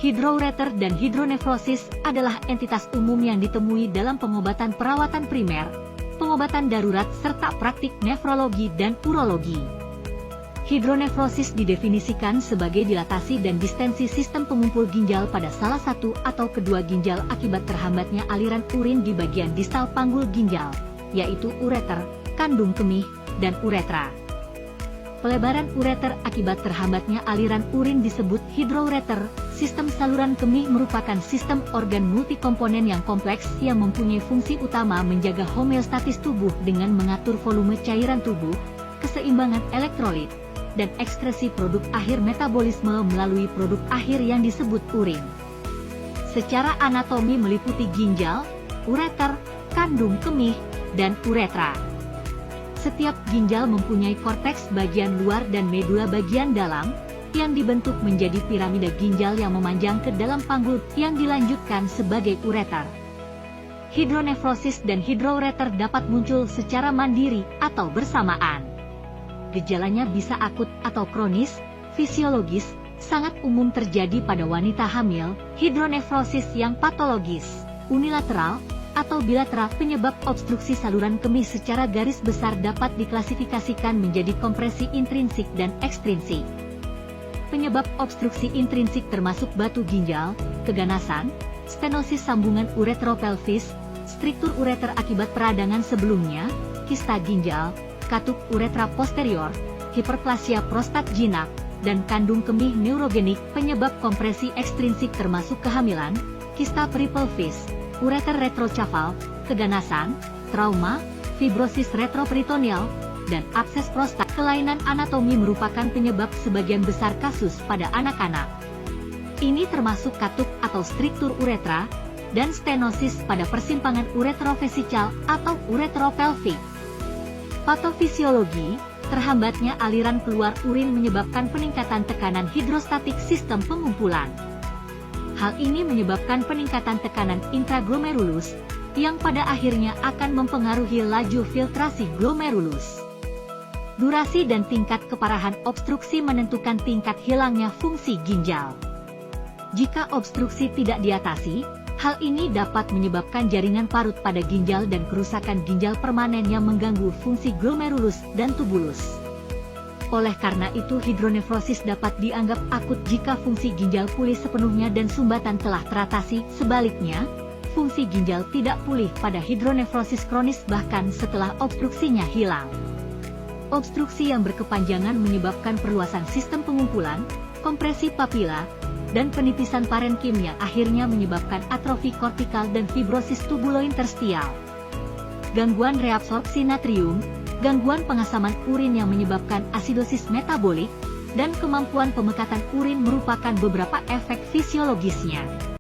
Hidroureter dan hidronefrosis adalah entitas umum yang ditemui dalam pengobatan perawatan primer, pengobatan darurat serta praktik nefrologi dan urologi. Hidronefrosis didefinisikan sebagai dilatasi dan distensi sistem pengumpul ginjal pada salah satu atau kedua ginjal akibat terhambatnya aliran urin di bagian distal panggul ginjal, yaitu ureter, kandung kemih, dan uretra. Pelebaran ureter akibat terhambatnya aliran urin disebut hidroureter. Sistem saluran kemih merupakan sistem organ multikomponen yang kompleks yang mempunyai fungsi utama menjaga homeostatis tubuh dengan mengatur volume cairan tubuh, keseimbangan elektrolit, dan ekskresi produk akhir metabolisme melalui produk akhir yang disebut urin. Secara anatomi meliputi ginjal, ureter, kandung kemih, dan uretra. Setiap ginjal mempunyai korteks bagian luar dan medula bagian dalam, yang dibentuk menjadi piramida ginjal yang memanjang ke dalam panggul yang dilanjutkan sebagai ureter. Hidronefrosis dan hidroureter dapat muncul secara mandiri atau bersamaan. Gejalanya bisa akut atau kronis, fisiologis, sangat umum terjadi pada wanita hamil, hidronefrosis yang patologis, unilateral, atau bilateral. Penyebab obstruksi saluran kemih secara garis besar dapat diklasifikasikan menjadi kompresi intrinsik dan ekstrinsik. Penyebab obstruksi intrinsik termasuk batu ginjal, keganasan, stenosis sambungan uretropelvis, struktur ureter akibat peradangan sebelumnya, kista ginjal, katup uretra posterior, hiperplasia prostat jinak, dan kandung kemih neurogenik. Penyebab kompresi ekstrinsik termasuk kehamilan, kista peripelvis, ureter retrocafal, keganasan, trauma, fibrosis retroperitoneal, dan abses prostat. Kelainan anatomi merupakan penyebab sebagian besar kasus pada anak-anak. Ini termasuk katup atau struktur uretra, dan stenosis pada persimpangan uretrovesical atau uretropelvik. Patofisiologi, terhambatnya aliran keluar urin menyebabkan peningkatan tekanan hidrostatik sistem pengumpulan. Hal ini menyebabkan peningkatan tekanan intraglomerulus, yang pada akhirnya akan mempengaruhi laju filtrasi glomerulus. Durasi dan tingkat keparahan obstruksi menentukan tingkat hilangnya fungsi ginjal. Jika obstruksi tidak diatasi, hal ini dapat menyebabkan jaringan parut pada ginjal dan kerusakan ginjal permanen yang mengganggu fungsi glomerulus dan tubulus. Oleh karena itu hidronefrosis dapat dianggap akut jika fungsi ginjal pulih sepenuhnya dan sumbatan telah teratasi. Sebaliknya, fungsi ginjal tidak pulih pada hidronefrosis kronis bahkan setelah obstruksinya hilang. Obstruksi yang berkepanjangan menyebabkan perluasan sistem pengumpulan, kompresi papila, dan penipisan parenkim yang akhirnya menyebabkan atrofi kortikal dan fibrosis tubulointerstial. Gangguan reabsorpsi natrium, gangguan pengasaman urin yang menyebabkan asidosis metabolik, dan kemampuan pemekatan urin merupakan beberapa efek fisiologisnya.